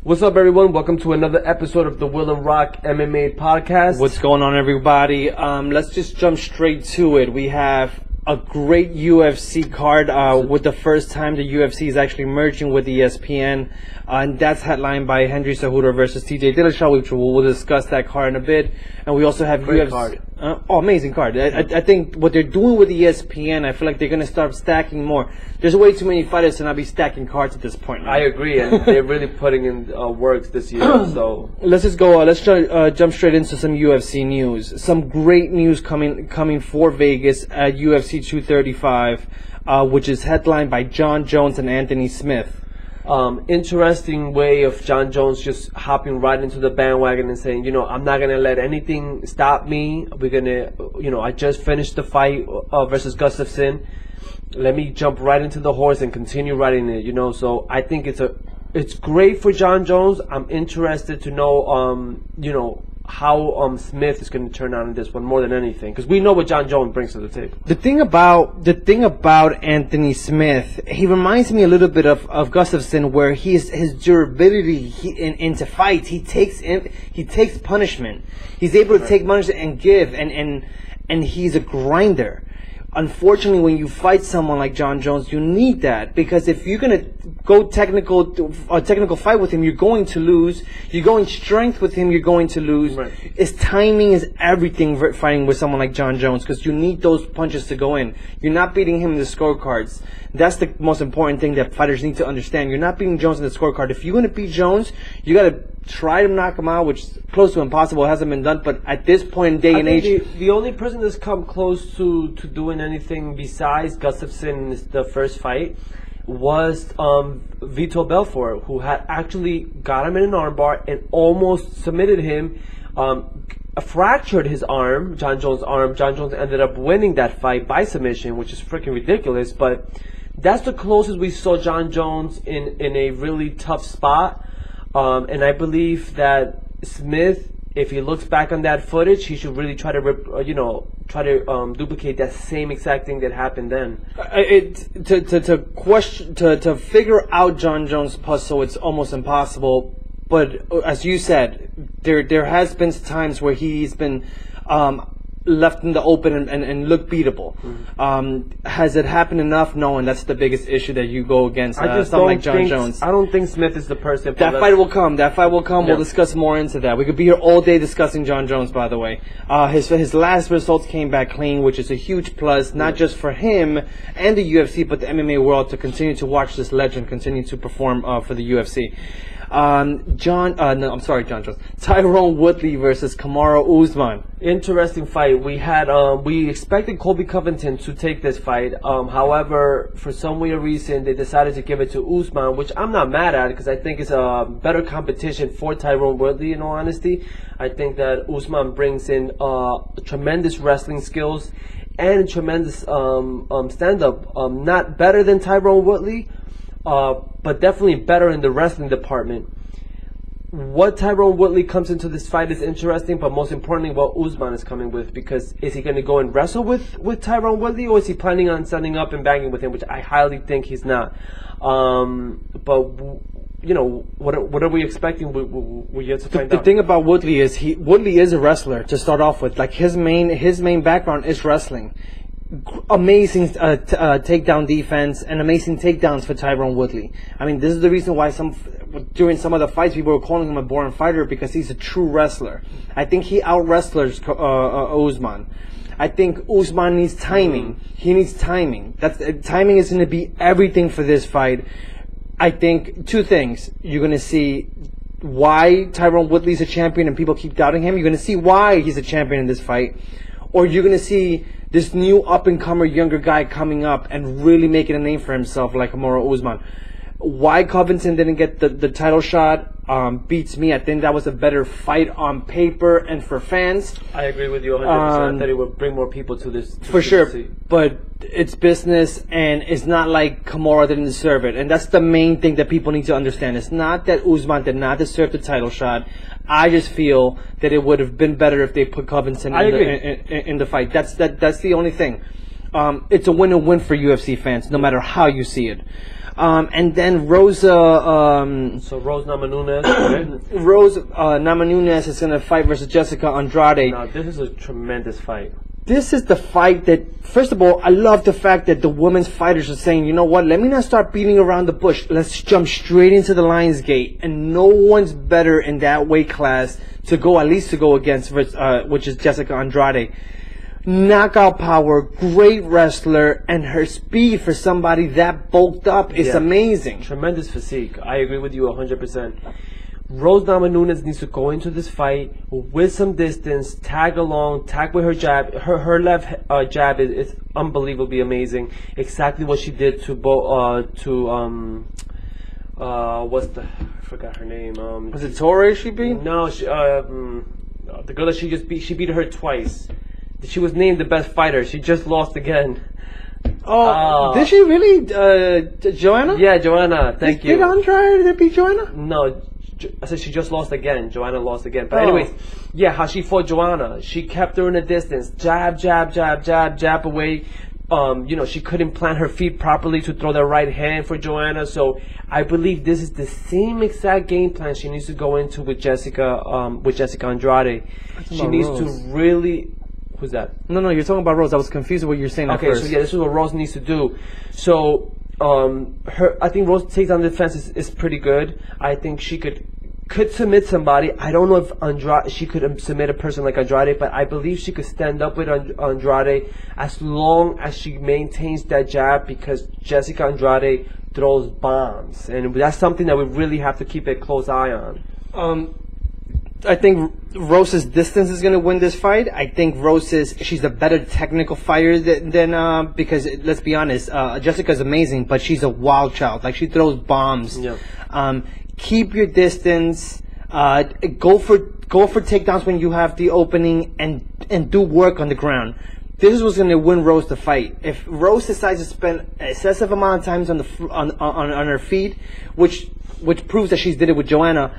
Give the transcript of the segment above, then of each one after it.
What's up, everyone? Welcome to another episode of the Will and Rock MMA podcast. What's going on, everybody? Let's just jump straight to it. We have a great UFC card with the first time the UFC is actually merging with ESPN. And that's headlined by Henry Cejudo versus TJ Dillashaw, which we'll discuss that card in a bit. And we also have Great UFC. Card. Amazing card. I think what they're doing with ESPN, I feel like they're going to start stacking more. There's way too many fighters to not be stacking cards at this point. I agree, and they're really putting in works this year. So let's just go. Let's jump straight into some UFC news. Some great news coming for Vegas at UFC 235, which is headlined by Jon Jones and Anthony Smith. Interesting way of Jon Jones just hopping right into the bandwagon and saying, I'm not gonna let anything stop me. We're gonna, I just finished the fight versus Gustafsson. Let me jump right into the horse and continue riding it. So I think it's great for Jon Jones. I'm interested to know, how Smith is going to turn out in this one more than anything, because we know what Jon Jones brings to the table. The thing about Anthony Smith, he reminds me a little bit of Gustafsson, where his durability into fights, he takes punishment. He's able to take punishment and give, and he's a grinder. Unfortunately, when you fight someone like Jon Jones, you need that, because if you're gonna go technical fight with him, you're going to lose. You're going strength with him, you're going to lose. Right. His timing is everything fighting with someone like Jon Jones, because you need those punches to go in. You're not beating him in the scorecards. That's the most important thing that fighters need to understand. You're not beating Jones in the scorecard. If you're gonna beat Jones, you gotta try to knock him out, which is close to impossible. It hasn't been done, but at this point in day and age, the only person that's come close to doing anything besides Gustafsson in the first fight was Vitor Belfort, who had actually got him in an armbar and almost submitted him, fractured his arm, Jon Jones' arm. Jon Jones ended up winning that fight by submission, which is freaking ridiculous, but that's the closest we saw Jon Jones in a really tough spot. And I believe that Smith, if he looks back on that footage, he should really try to duplicate that same exact thing that happened then. To figure out Jon Jones' puzzle, it's almost impossible. But as you said, there has been times where he's been left in the open and look beatable. Mm-hmm. Has it happened enough? No, and that's the biggest issue that you go against. Something like Jon Jones. I don't think Smith is the person. That fight will come. Yeah. We'll discuss more into that. We could be here all day discussing Jon Jones, by the way. His last results came back clean, which is a huge plus, not just for him and the UFC, but the MMA world, to continue to watch this legend continue to perform for the UFC. Jon Jones. Tyrone Woodley versus Kamaru Usman. Interesting fight. We expected Colby Covington to take this fight. However, for some weird reason, they decided to give it to Usman, which I'm not mad at, because I think it's a better competition for Tyrone Woodley, in all honesty. I think that Usman brings in tremendous wrestling skills and tremendous stand-up. Not better than Tyrone Woodley, but definitely better in the wrestling department. What Tyrone Woodley comes into this fight is interesting, but most importantly, what Usman is coming with, because is he going to go and wrestle with Tyrone Woodley, or is he planning on standing up and banging with him, which I highly think he's not. But what are we expecting? We yet to find out. The thing about Woodley is Woodley is a wrestler to start off with. Like his main background is wrestling. Amazing takedown defense and amazing takedowns for Tyrone Woodley. I mean, this is the reason why during some of the fights people were calling him a born fighter, because he's a true wrestler. I think he out-wrestlers Usman. I think Usman needs timing. He needs timing. Timing is going to be everything for this fight. I think two things. You're going to see why Tyrone Woodley's a champion and people keep doubting him. You're going to see why he's a champion in this fight. Or you're going to see this new up-and-comer younger guy coming up and really making a name for himself like Kamaru Usman. Why Covington didn't get the title shot beats me. I think that was a better fight on paper and for fans. I agree with you 100%. That it would bring more people to this. For sure. But it's business, and it's not like Kamaru didn't deserve it. And that's the main thing that people need to understand. It's not that Usman did not deserve the title shot. I just feel that it would have been better if they put Covington in the fight. That's the only thing. It's a win-win for UFC fans, no matter how you see it. And then Rosa, So Rose Namajunas, right? Rose Namajunas is going to fight versus Jessica Andrade. Now, this is a tremendous fight. This is the fight that, first of all, I love the fact that the women's fighters are saying, you know what, let me not start beating around the bush. Let's jump straight into the Lions Gate. And no one's better in that weight class to go against, which is Jessica Andrade. Knockout power, great wrestler, and her speed for somebody that bulked up is amazing. Tremendous physique. I agree with you 100%. Rose Namajunas needs to go into this fight with some distance, tag along, tag with her jab. Her left jab is unbelievably amazing. Exactly what she did to I forgot her name. Was it Torre she beat? No, the girl that she just beat. She beat her twice. She was named the best fighter. She just lost again. Oh, did she really? Joanna? Yeah, Joanna. Thank you. Did Andrade beat Joanna? No. I said she just lost again. Joanna lost again. But anyways, yeah, how she fought Joanna. She kept her in a distance. Jab, jab, jab, jab, jab away. She couldn't plant her feet properly to throw the right hand for Joanna. So I believe this is the same exact game plan she needs to go into with Jessica Andrade. She needs to really... Who's that? No, you're talking about Rose. I was confused with what you're saying at first. So yeah, this is what Rose needs to do. So... I think Rose takedown defense is pretty good. I think she could submit somebody. I don't know if she could submit a person like Andrade, but I believe she could stand up with Andrade as long as she maintains that jab, because Jessica Andrade throws bombs, and that's something that we really have to keep a close eye on. I think Rose's distance is going to win this fight. I think she's a better technical fighter than because let's be honest, Jessica's amazing, but she's a wild child. Like, she throws bombs. Yeah. Keep your distance. Go for takedowns when you have the opening, and do work on the ground. This is what's going to win Rose the fight. If Rose decides to spend excessive amount of times on her feet, which proves that she's did it with Joanna,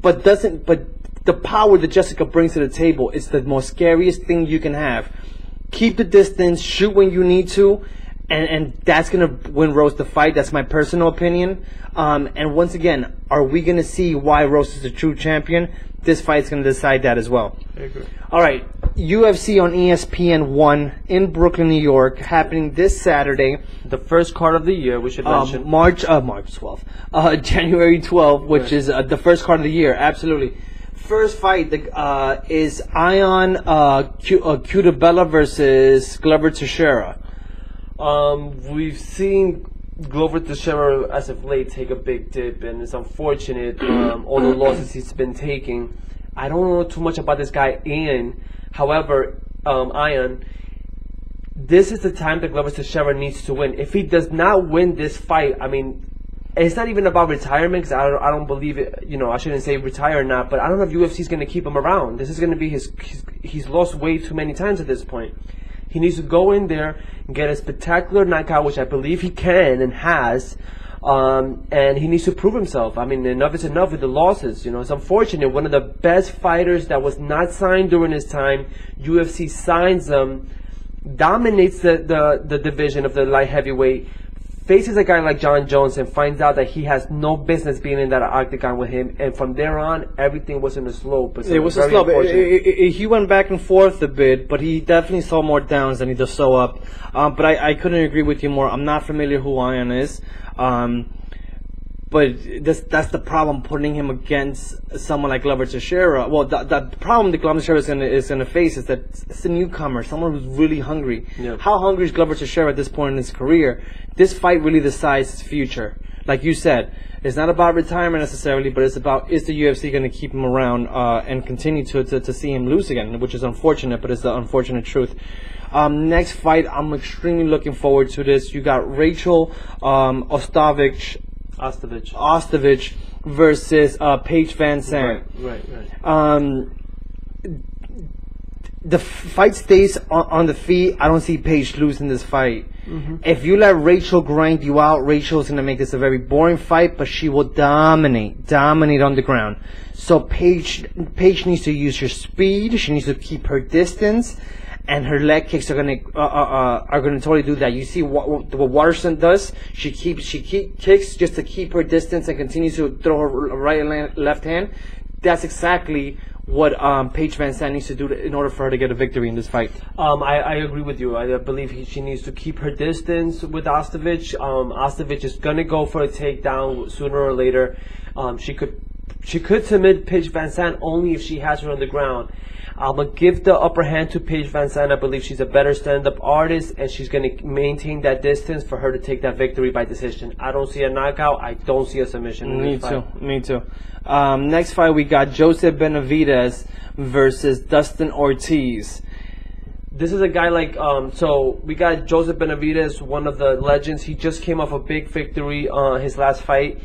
but the power that Jessica brings to the table is the most scariest thing you can have. Keep the distance, shoot when you need to, and that's going to win Rose the fight. That's my personal opinion. And once again, are we going to see why Rose is a true champion? This fight's going to decide that as well. I agree. All right, UFC on ESPN 1 in Brooklyn, New York, happening this Saturday. The first card of the year, we should mention. March 12th. January 12th, which is the first card of the year, absolutely. First fight is Ion Cutabella versus Glover Teixeira. We've seen Glover Teixeira as of late take a big dip, and it's unfortunate all the losses he's been taking. I don't know too much about this guy, Ion. However, Ion, this is the time that Glover Teixeira needs to win. If he does not win this fight, I mean, it's not even about retirement, because I don't believe it. I shouldn't say retire or not, but I don't know if UFC is going to keep him around. This is going to be he's lost way too many times at this point. He needs to go in there and get a spectacular knockout, which I believe he can and has, and he needs to prove himself. I mean, enough is enough with the losses. It's unfortunate. One of the best fighters that was not signed during his time, UFC signs him, dominates the division of the light heavyweight, faces a guy like John Jones and finds out that he has no business being in that octagon with him, and from there on, everything was in a slope. It was a slope. He went back and forth a bit, but he definitely saw more downs than he does so up. But I couldn't agree with you more. I'm not familiar who Ion is. But that's the problem, putting him against someone like Glover Teixeira. Well, the problem that Glover Teixeira is gonna face is that it's a newcomer, someone who's really hungry. Yeah. How hungry is Glover Teixeira at this point in his career? This fight really decides his future. Like you said, it's not about retirement necessarily, but it's about, is the UFC going to keep him around and continue to see him lose again, which is unfortunate, but it's the unfortunate truth. Next fight, I'm extremely looking forward to this. You got Rachel Ostovich versus Paige Van Sant. Right. The fight stays on the feet. I don't see Paige losing this fight. If you let Rachel grind you out, Rachel's going to make this a very boring fight, but she will dominate on the ground. So Paige needs to use her speed. She needs to keep her distance, and her leg kicks are gonna totally do that. You see what Waterson does? She kicks just to keep her distance and continues to throw her right and left hand. That's exactly what Paige Van Zandt needs to do in order for her to get a victory in this fight. I agree with you. I believe she needs to keep her distance with Ostovich. Ostovich is gonna go for a takedown sooner or later. She could submit Paige Van Zandt only if she has her on the ground. I'm going to give the upper hand to Paige Van Zandt. I believe she's a better stand-up artist, and she's going to maintain that distance for her to take that victory by decision. I don't see a knockout. I don't see a submission. Me too. Next fight, we got Joseph Benavidez versus Dustin Ortiz. This is a guy like, so we got Joseph Benavidez, one of the legends. He just came off a big victory on his last fight.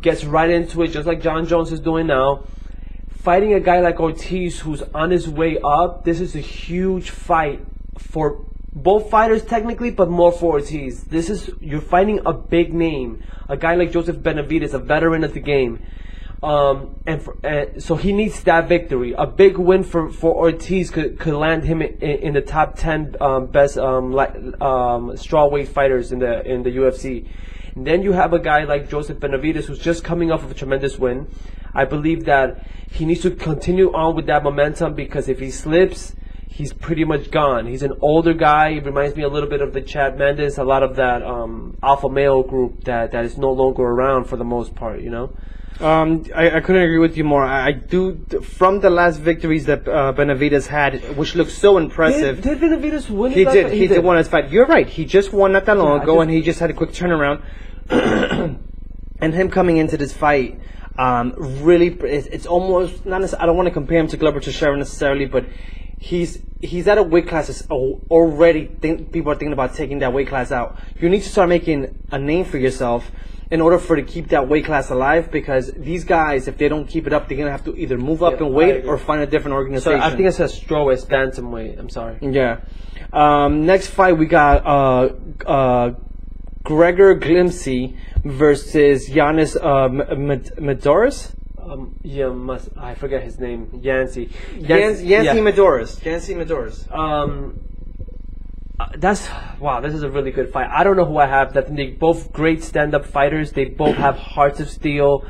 Gets right into it, just like John Jones is doing now. Fighting a guy like Ortiz, who's on his way up, this is a huge fight for both fighters technically, but more for Ortiz. You're fighting a big name, a guy like Joseph Benavidez, a veteran of the game, so he needs that victory. A big win for Ortiz could land him in the top 10 best strawweight fighters in the UFC. And then you have a guy like Joseph Benavidez, who's just coming off of a tremendous win. I believe that he needs to continue on with that momentum, because if he slips, he's pretty much gone. He's an older guy. He reminds me a little bit of the Chad Mendes, a lot of that alpha male group that is no longer around for the most part, you know? I couldn't agree with you more. I do, from the last victories that Benavidez had, which looks so impressive. Did Benavidez win? He did win his fight. You're right. He just won not that long ago, and he just had a quick turnaround. And him coming into this fight, really, it's almost not. I don't want to compare him to Glover Teixeira necessarily, but he's at a weight class that's already people are thinking about taking that weight class out. You need to start making a name for yourself in order to keep that weight class alive, because these guys, if they don't keep it up, they're gonna have to either move up in weight or find a different organization. So I think it says strawweight, bantamweight. I'm sorry. Yeah. Next fight we got Gregor Glimsey versus Yanis Medeiros. I forget his name. Yancy Medeiros. This is a really good fight. I don't know who I have. They're both great stand-up fighters. They both have hearts of steel.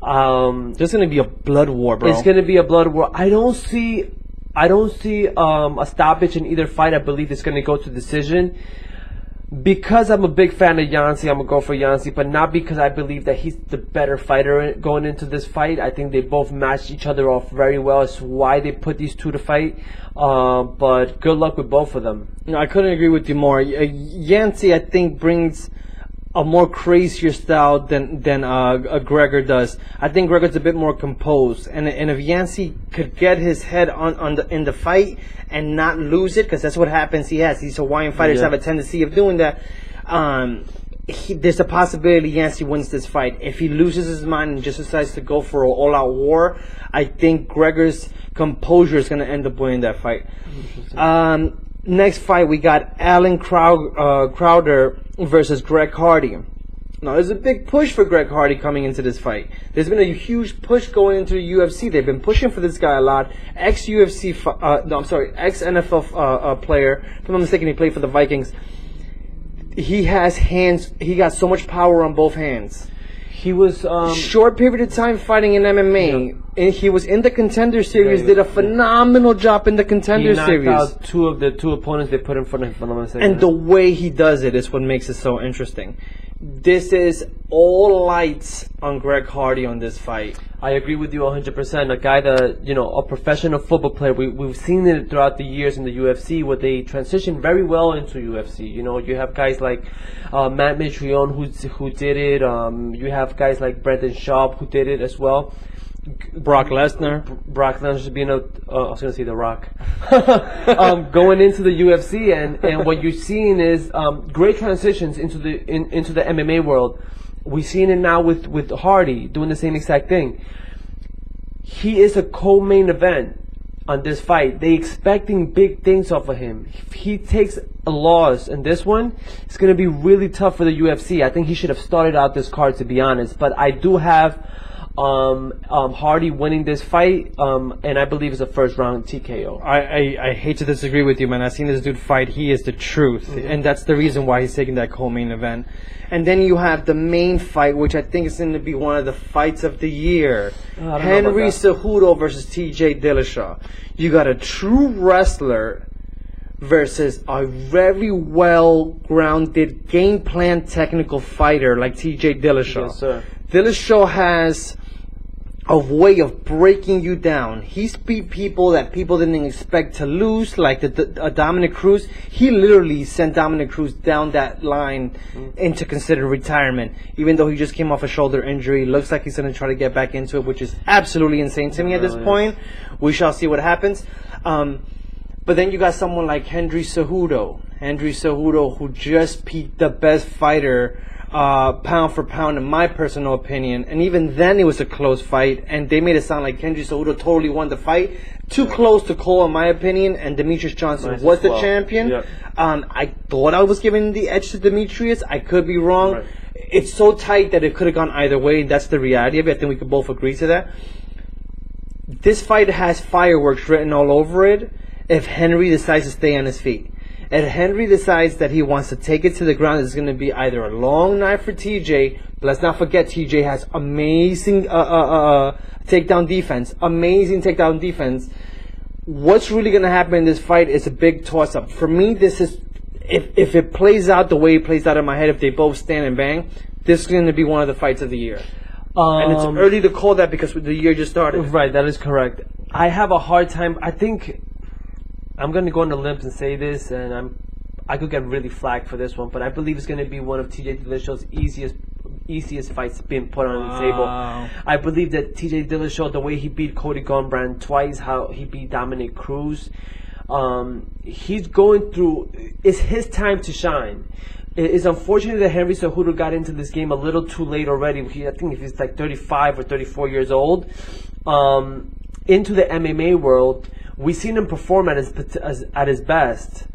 There's gonna be a blood war, bro. It's gonna be a blood war. I don't see a stoppage in either fight. I believe it's gonna go to decision. Because I'm a big fan of Yancy, I'm going to go for Yancy, but not because I believe that he's the better fighter going into this fight. I think they both match each other off very well. It's why they put these two to fight. But good luck with both of them. No, I couldn't agree with you more. Yancy, I think, brings a more crazier style than Gregor does. I think Gregor's a bit more composed, and if Yancy could get his head in the fight and not lose it, because that's what happens. These Hawaiian fighters have a tendency of doing that. There's a possibility Yancy wins this fight. If he loses his mind and just decides to go for an all-out war, I think Gregor's composure is going to end up winning that fight. Next fight, we got Alan Crowder versus Greg Hardy. Now, there's a big push for Greg Hardy coming into this fight. There's been a huge push going into the UFC. They've been pushing for this guy a lot. Ex-NFL player. If I'm not mistaken, he played for the Vikings. He has hands. He got so much power on both hands. He was short period of time fighting in MMA, and he was in the Contender Series. Did a phenomenal job in the Contender Series. He knocked out two of the two opponents they put in front of him. And the way he does it is what makes it so interesting. This is all lights on Greg Hardy on this fight. I agree with you 100%. A guy that, a professional football player. We've seen it throughout the years in the UFC where they transition very well into UFC. You have guys like Matt Mitrione who did it. You have guys like Brendan Schaub who did it as well. Brock Lesnar being I was going to say The Rock. Going into the UFC, and what you're seeing is great transitions into the MMA world. We're seeing it now with Hardy doing the same exact thing. He is a co-main event on this fight. They expecting big things off of him. He takes a loss in this one, it's going to be really tough for the UFC. I think he should have started out this card, to be honest. But I do have Hardy winning this fight, and I believe it's a first round TKO. I hate to disagree with you, man. I've seen this dude fight. He is the truth, and that's the reason why he's taking that co-main event. And then you have the main fight, which I think is going to be one of the fights of the year. Henry Cejudo versus TJ Dillashaw. You got a true wrestler versus a very well-grounded, game plan technical fighter like TJ Dillashaw. Yes, sir. Dillashaw has a way of breaking you down. He's beat people that people didn't expect to lose, like the Dominic Cruz. He literally sent Dominic Cruz down that line into considered retirement, even though he just came off a shoulder injury. Looks like he's going to try to get back into it, which is absolutely insane to me at this point. We shall see what happens. But then you got someone like Henry Cejudo. Henry Cejudo, who just beat the best fighter pound for pound, in my personal opinion, and even then it was a close fight, and they made it sound like Henry Cejudo totally won the fight. Too close to call, in my opinion, and Demetrius Johnson was the champion. Yep. I thought I was giving the edge to Demetrius. I could be wrong. Right. It's so tight that it could have gone either way, and that's the reality of it. I think we could both agree to that. This fight has fireworks written all over it if Henry decides to stay on his feet. If Henry decides that he wants to take it to the ground, it's going to be either a long night for TJ. But let's not forget, TJ has amazing takedown defense. Amazing takedown defense. What's really going to happen in this fight is a big toss-up. For me, this is, if it plays out the way it plays out in my head, if they both stand and bang, this is going to be one of the fights of the year. And it's early to call that because the year just started. Right, that is correct. I have a hard time. I think I'm going to go on the limb and say this, and I could get really flagged for this one, but I believe it's going to be one of TJ Dillashaw's easiest fights being put on the table. I believe that TJ Dillashaw, the way he beat Cody Garbrandt twice, how he beat Dominic Cruz, he's going through. It's his time to shine. It's unfortunate that Henry Cejudo got into this game a little too late already. I think he's like 35 or 34 years old. Into the MMA world, we've seen him perform at his best.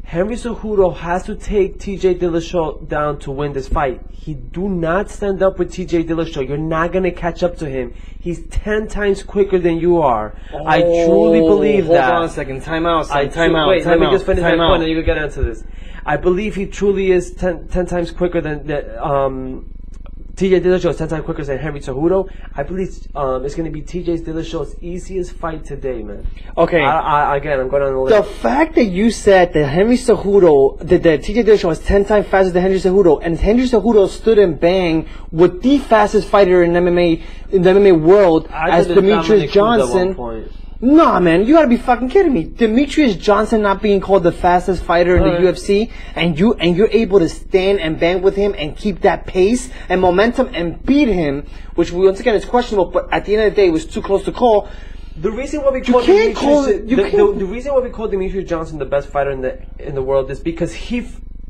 Henry Cejudo has to take TJ Dillashaw down to win this fight. He do not stand up with TJ Dillashaw. You're not going to catch up to him. He's 10 times quicker than you are. I truly believe that. Hold on a second. Time out. Wait, let me just finish that point and you can get into this. I believe he truly is 10 times quicker than TJ Dillashaw is 10 times quicker than Henry Cejudo. I believe it's going to be TJ Dillashaw's easiest fight today, man. Okay. Again, I'm going on the list. The fact that you said that Henry Cejudo, that TJ Dillashaw was 10 times faster than Henry Cejudo, and Henry Cejudo stood and banged with the fastest fighter in the MMA world as Demetrius Johnson. Nah, man, you gotta be fucking kidding me. Demetrius Johnson not being called the fastest fighter in the UFC, and you're able to stand and bang with him and keep that pace and momentum and beat him, which once again is questionable, but at the end of the day it was too close to call. The reason why we call Demetrius Johnson the best fighter in the world is because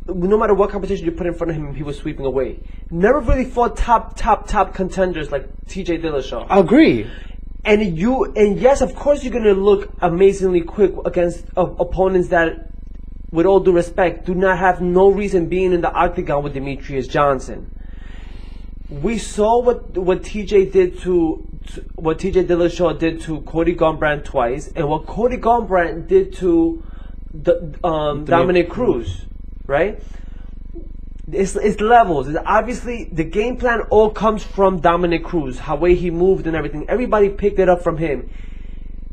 no matter what competition you put in front of him, he was sweeping away. Never really fought top contenders like TJ Dillashaw. I agree. And yes, of course, you're gonna look amazingly quick against opponents that, with all due respect, do not have no reason being in the octagon with Demetrius Johnson. We saw what TJ Dillashaw did to Cody Garbrandt twice, and what Cody Garbrandt did to Dominic Cruz, right? It's levels. It's obviously, the game plan all comes from Dominic Cruz, how way he moved and everything. Everybody picked it up from him.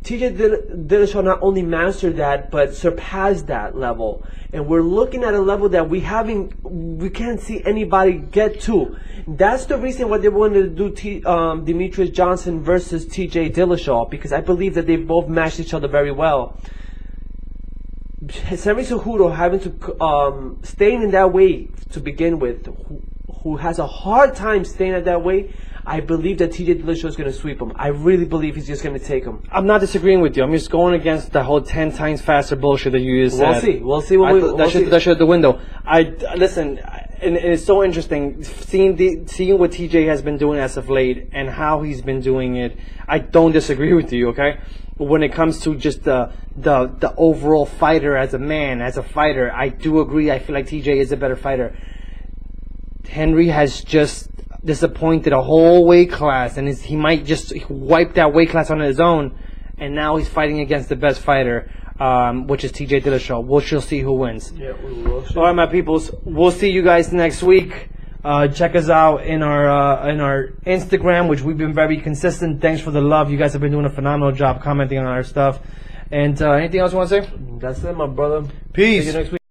TJ Dillashaw not only mastered that, but surpassed that level. And we're looking at a level that we can't see anybody get to. That's the reason why they wanted to do Demetrius Johnson versus TJ Dillashaw, because I believe that they both matched each other very well. Henry Cejudo having to staying in that way to begin with, who has a hard time staying at that way, I believe that TJ Dillashaw is going to sweep him. I really believe he's just going to take him. I'm not disagreeing with you. I'm just going against the whole 10 times faster bullshit that you just said. We'll see. We'll see. That should the window. Listen. and it's so interesting seeing what TJ has been doing as of late and how he's been doing it. I don't disagree with you, okay? But when it comes to just the overall fighter as a man, as a fighter, I do agree. I feel like TJ is a better fighter. Henry has just disappointed a whole weight class, and he might just wipe that weight class on his own, and now he's fighting against the best fighter, which is TJ Dillashaw. We'll see who wins. Yeah, we will see. All right, my peoples. We'll see you guys next week. Check us out in our Instagram, which we've been very consistent. Thanks for the love. You guys have been doing a phenomenal job commenting on our stuff. And anything else you want to say? That's it, my brother. Peace. See you next week.